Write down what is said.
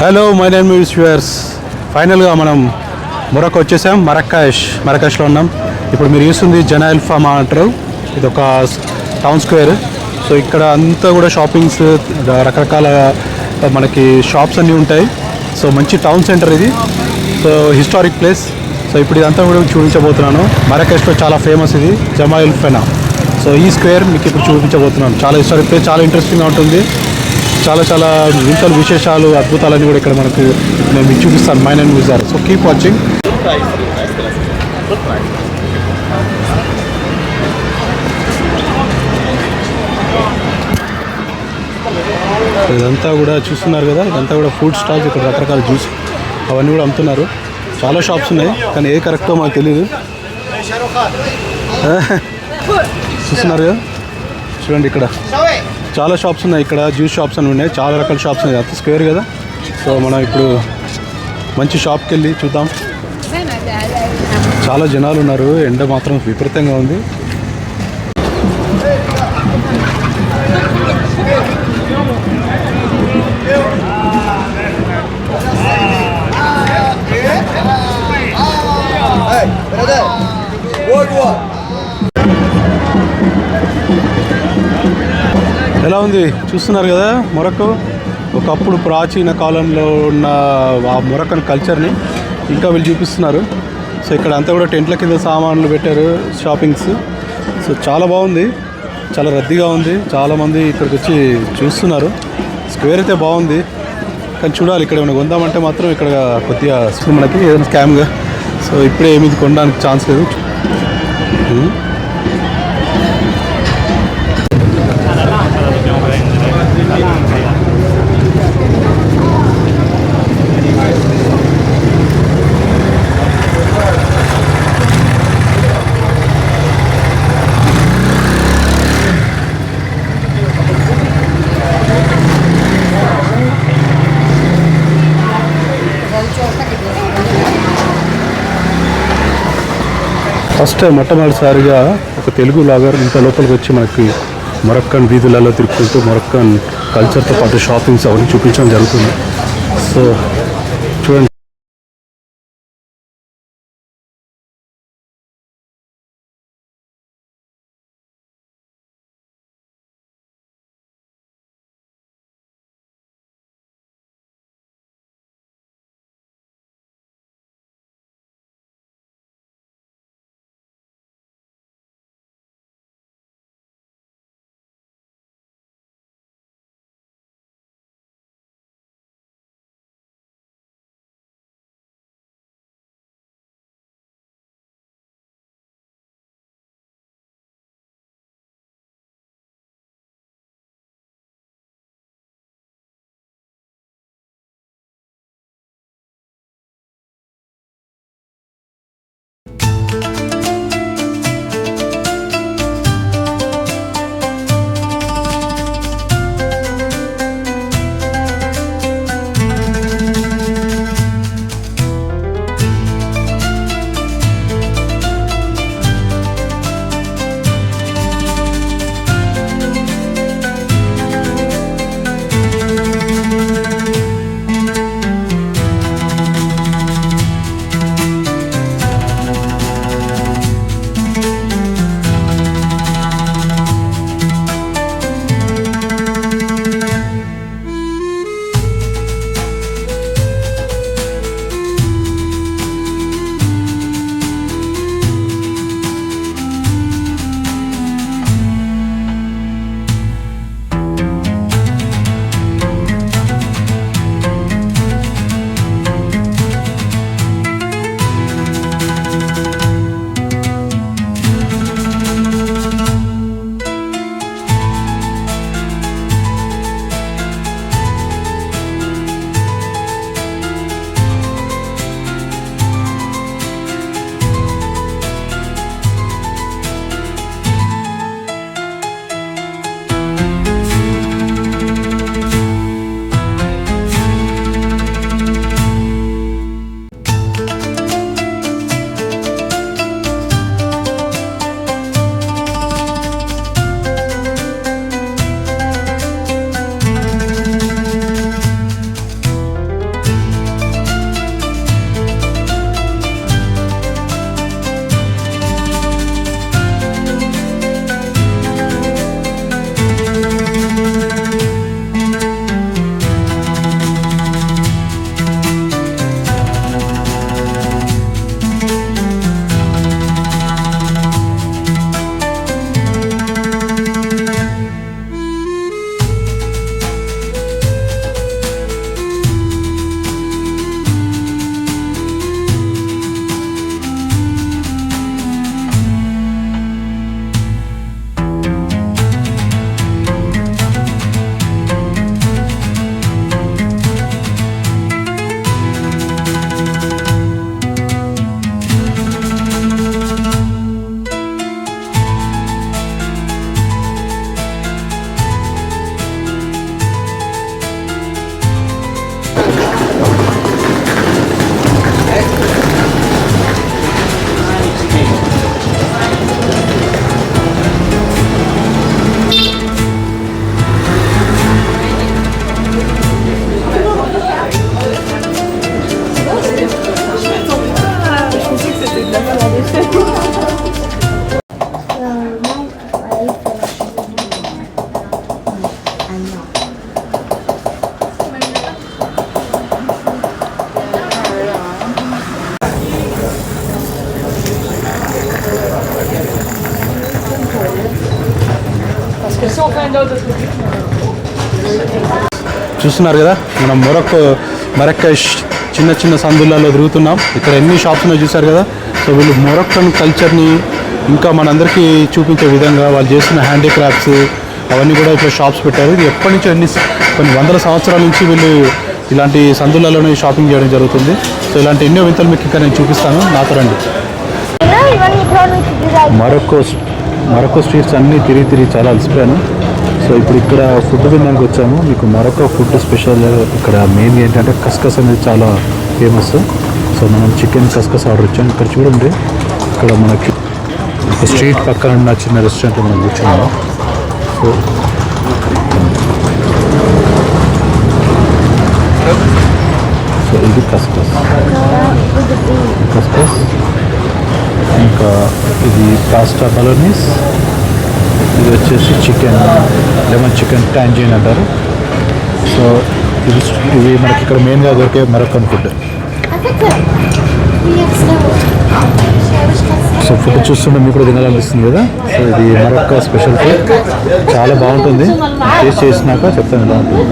Hello my name is yours. ఫైనల్గా మనం మొరక్కో వచ్చేసాం. మరకాష్లో ఉన్నాం. ఇప్పుడు మీరు చూస్తుంది జనాయిల్ ఫామా అంటారు. ఇది ఒక టౌన్ స్క్వేర్. సో ఇక్కడ అంతా కూడా షాపింగ్స్, రకరకాల మనకి షాప్స్ అన్నీ ఉంటాయి. సో మంచి టౌన్ సెంటర్ ఇది. So historic place. సో ఇప్పుడు ఇదంతా కూడా చూపించబోతున్నాను. మరకాష్లో చాలా ఫేమస్ ఇది జమాయిల్ ఫెనా. సో ఈ స్క్వేర్ మీకు ఇప్పుడు చూపించబోతున్నాను. చాలా హిస్టారిక్ ప్లేస్, చాలా ఇంట్రెస్టింగ్గా ఉంటుంది. చాలా చాలా వింతలు, విశేషాలు, అద్భుతాలన్నీ కూడా ఇక్కడ మనకు నేను మీకు చూపిస్తాను. Mine and wizard. So keep watching. ఇదంతా కూడా చూస్తున్నారు కదా, ఇదంతా కూడా ఫుడ్ స్టాల్స్. ఇక్కడ రకరకాల జ్యూస్ అవన్నీ కూడా అమ్ముతున్నారు. చాలా షాప్స్ ఉన్నాయి, కానీ ఏ కరెక్టో మాకు తెలియదు. చూస్తున్నారు కదా, చూడండి ఇక్కడ చాలా షాప్స్ ఉన్నాయి. ఇక్కడ జ్యూస్ షాప్స్ అని ఉన్నాయి, చాలా రకాల షాప్స్ ఉన్నాయి. అంత స్క్వేర్ కదా. సో మనం ఇప్పుడు మంచి షాప్కి వెళ్ళి చూద్దాం. చాలా జనాలు ఉన్నారు, ఎండ మాత్రం విపరీతంగా ఉంది. ఎలా ఉంది చూస్తున్నారు కదా. మొరక్కో ఒకప్పుడు ప్రాచీన కాలంలో ఉన్న ఆ మొరక్కన్ కల్చర్ని ఇంకా వీళ్ళు చూపిస్తున్నారు. సో ఇక్కడ అంతా కూడా టెంట్ల కింద సామాన్లు పెట్టారు, షాపింగ్స్. సో చాలా బాగుంది, చాలా రద్దీగా ఉంది. చాలామంది ఇక్కడికి వచ్చి చూస్తున్నారు. స్క్వేర్ అయితే బాగుంది, కానీ చూడాలి ఇక్కడ ఏమైనా కొందామంటే మాత్రం ఇక్కడ కొద్దిగా మనకి ఏదైనా స్కామ్గా. సో ఇప్పుడే ఏమి కొనడానికి ఛాన్స్ లేదు. ఫస్ట్ టైం మొట్టమొదటిసారిగా ఒక తెలుగు బ్లాగర్ ఇంత లోపలికి వచ్చి మనకి మొరక్కన్ వీధులలో తిరుగుతుంటూ మొరక్కన్ కల్చర్తో పాటు షాపింగ్స్ అవన్నీ చూపించడం జరుగుతుంది. సో చూడండి. చూస్తున్నారు కదా మనం మరక్కష్ చిన్న చిన్న సందులలో తిరుగుతున్నాం. ఇక్కడ ఎన్ని షాప్స్ ఉన్నాయో చూసారు కదా. సో వీళ్ళు మొరక్కన్ కల్చర్ని ఇంకా మనందరికీ చూపించే విధంగా వాళ్ళు చేసిన హ్యాండీక్రాఫ్ట్స్ అవన్నీ కూడా ఇక్కడ షాప్స్ పెట్టారు. ఇది ఎప్పటి నుంచో కొన్ని వందల సంవత్సరాల నుంచి వీళ్ళు ఇలాంటి సందులలోనే షాపింగ్ చేయడం జరుగుతుంది. సో ఇలాంటి ఎన్నో వింతలు మీకు ఇక్కడ నేను చూపిస్తాను, నాతో రండి. మరొక్కో స్ట్రీట్స్ అన్నీ తిరిగి చాలా అలసిపోయాను. సో ఇప్పుడు ఇక్కడ ఫుడ్ తినడానికి వచ్చాము. మీకు మరొక ఫుడ్ స్పెషల్ ఇక్కడ మెయిన్ ఏంటంటే కస్కస్ అనేది చాలా ఫేమస్. సో మనం చికెన్ కస్కస్ ఆర్డర్ ఇచ్చాము. ఇక్కడ చూడండి, ఇక్కడ మనకి స్ట్రీట్ పక్కన ఉన్న చిన్న రెస్టారెంట్లో మనం కూర్చున్నాము. సో ఇది కస్కస్ ఇంకా ఇది పాస్తా బలోనీస్, ఇది వచ్చేసి లెమన్ చికెన్ టాంజీన్ అంటారు. సో ఇవి మనకి ఇక్కడ మెయిన్గా దొరికే మరొక్కన్ ఫుడ్. సో ఫుడ్ చూస్తుంటే మీకు కూడా తినాలనిపిస్తుంది కదా. సో ఇది మరొక్క స్పెషల్ ఫుడ్, చాలా బాగుంటుంది. టేస్ట్ చేసినాక చెప్తాను ఎలా ఉంటుంది.